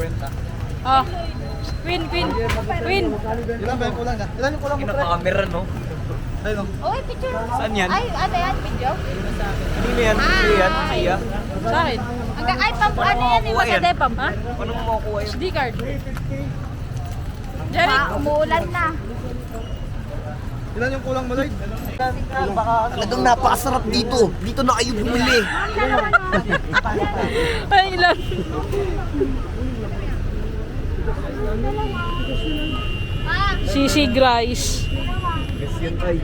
Oh. Queen. Ilan ba yung kulang na? Ilan yung kulang mo, pre? Pinaka-camera, no? Ayun, no? Uy, picture. Saan yan? Ay, ano yan? Video? Ano yan? Yan? Siya? Sa akin. Hanggang ay, pamp, ano yan? makukuha yan? Magka-depam, ha? Paano mo makukuha yun? SD card. Jerry. Umuulan na. Ilan yung kulang mo, Lloyd? Talagang napakasarap dito. Dito na kayo bumili. Ay, ilan? Sisig rice. Yes, yan ay.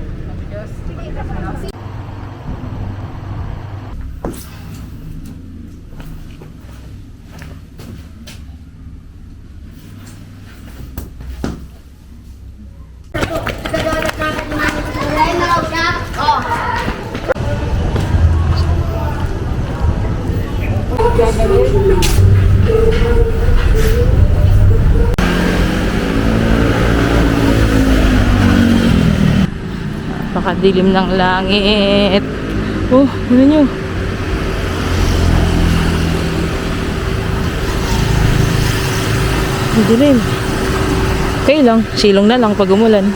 Napakadilim ng langit. Oh, ano nyo? Dilim. Okay lang, silong na lang pag umulan.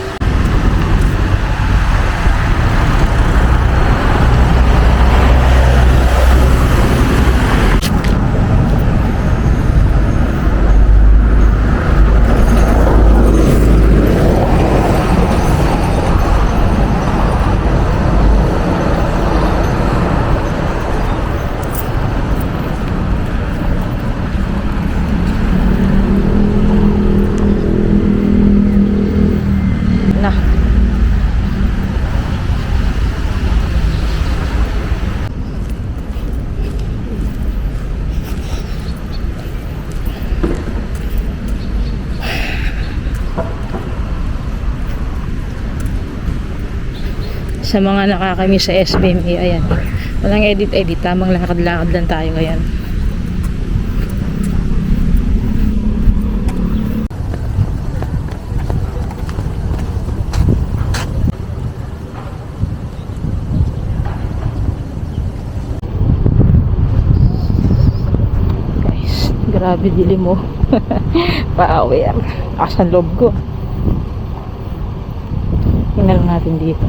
Na. Sa mga nakakamiss sa SBME, ayan. Walang edit-edit, tamang lakad-lakad lang tayo ngayon. Grabe dilim mo. Paawi yan. Asan loob ko. Tingnan lang natin dito.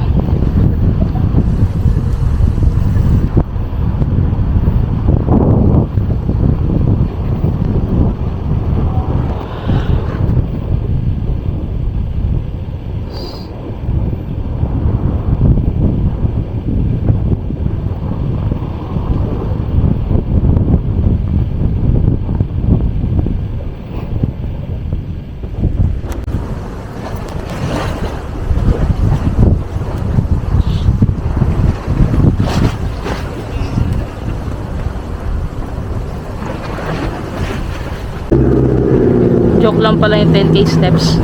Joke lang pala yung 10k steps.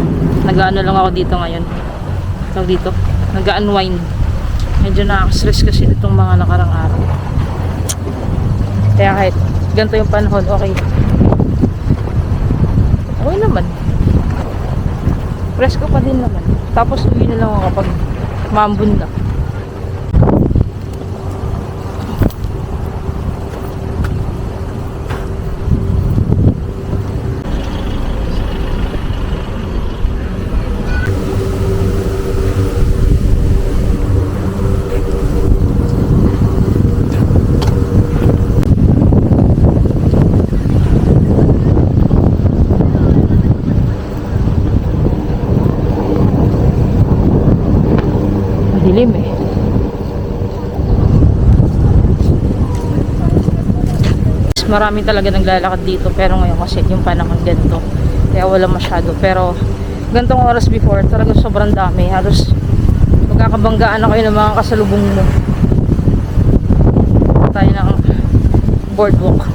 Nag-ano lang ako dito ngayon. Tawag dito. Nag-unwind. Medyo nakaka-stress kasi itong mga nakarang araw. Kaya kahit ganito yung panahon, okay. Okay naman. Presko pa din naman. Tapos uwi na lang ako kapag maambun na. Dilim eh. Marami talaga naglalakad dito pero ngayon kasi yung panahon ganito kaya wala masyado, pero gantong oras before talaga sobrang dami, halos magkakabanggaan na kayo ng mga kasalubong mo. Tayo ng boardwalk.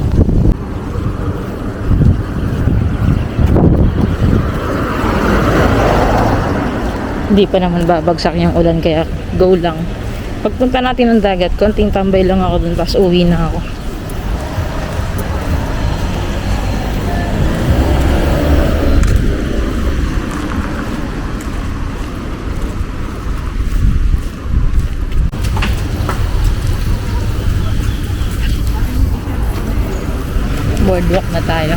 Hindi pa naman babagsak yung ulan kaya go lang. Pagpunta natin ng dagat, konting tambay lang ako dun, tapos uwi na ako. Boardwalk na tayo.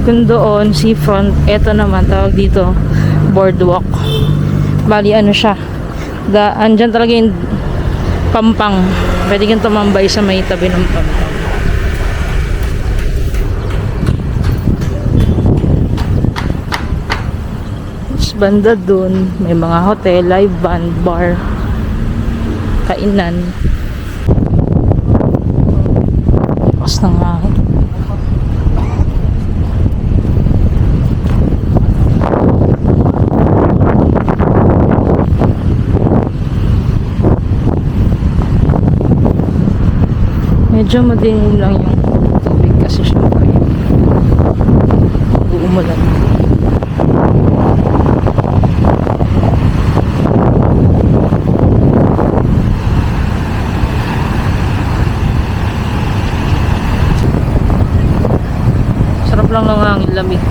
Kung doon, seafront, eto naman, tawag dito, boardwalk. Bali, ano siya, andyan talaga yung pampang. Pwede kang tumambay sa may tabi ng pampang. Tapos banda doon, may mga hotel, live band, bar, kainan. Lakas ng hangin. Medyo madilim lang yung tubig kasi syempre umulan. Sarap lang ng hangin, lamig.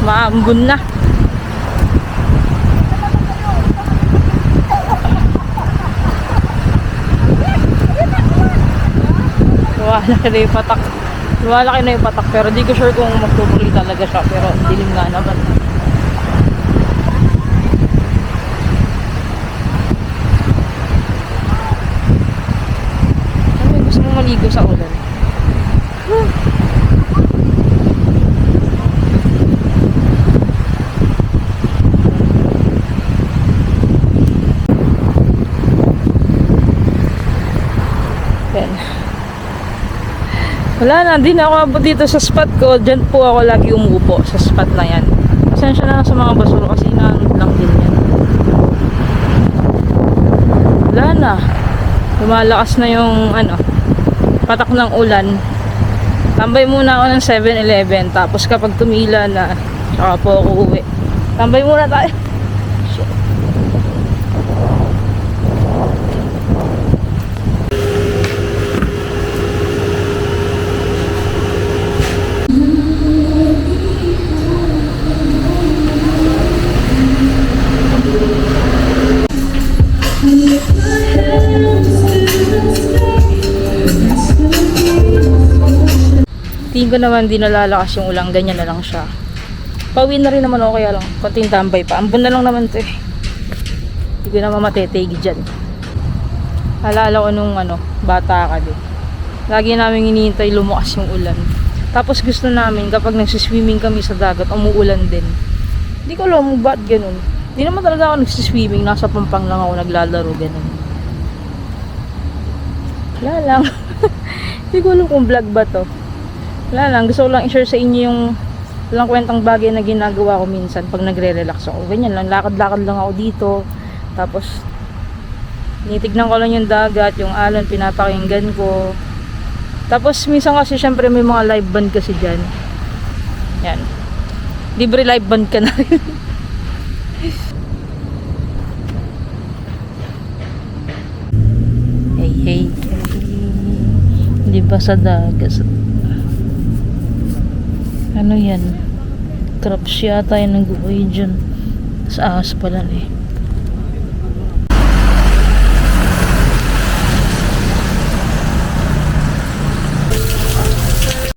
Maambun na. Lumalaki na yung patak. Lumalaki na yung patak pero di ko sure kung magtutuloy talaga siya pero dilim nga naman. Ano, gusto mong maligo sa ulan? Wala na, di na ako abot dito sa spot ko. Diyan po ako lagi umupo sa spot na yan. Pasensya na lang sa mga basura kasi inaanod lang din yan. Wala na. Lumalakas na yung patak ng ulan. Tambay muna ako ng 7-Eleven. Tapos kapag tumila na, saka po ako uwi. Tambay muna tayo. Tingin ko naman di nalalakas yung ulang, ganyan na lang siya. Pauwi na rin naman ako kaya lang, konting tambay pa. Ambon na lang naman to eh. Hindi ko naman matetegi dyan. Alala ko nung bata ka din. Lagi namin hinihintay lumakas yung ulan. Tapos gusto namin kapag nagsiswimming kami sa dagat, umuulan din. Hindi ko alam ba't ganun. Hindi naman talaga ako nagsiswimming, nasa pampang lang ako naglalaro ganun. Wala lang. Hindi ko alam kung vlog ba to. Wala lang, gusto ko lang i-share sa inyo yung walang kwentang bagay na ginagawa ko minsan pag nagre-relax ako. Ganyan lang, lakad-lakad lang ako dito. Tapos, tinitignan ko lang yung dagat, yung alon, pinapakinggan ko. Tapos, minsan kasi syempre may mga live band kasi dyan. Yan. Libre live band ka na rin. Hey, hey. Di ba sa dagat? Ano yan? Crabs yata yung nag-uwi dyan. Sa ahas pala eh.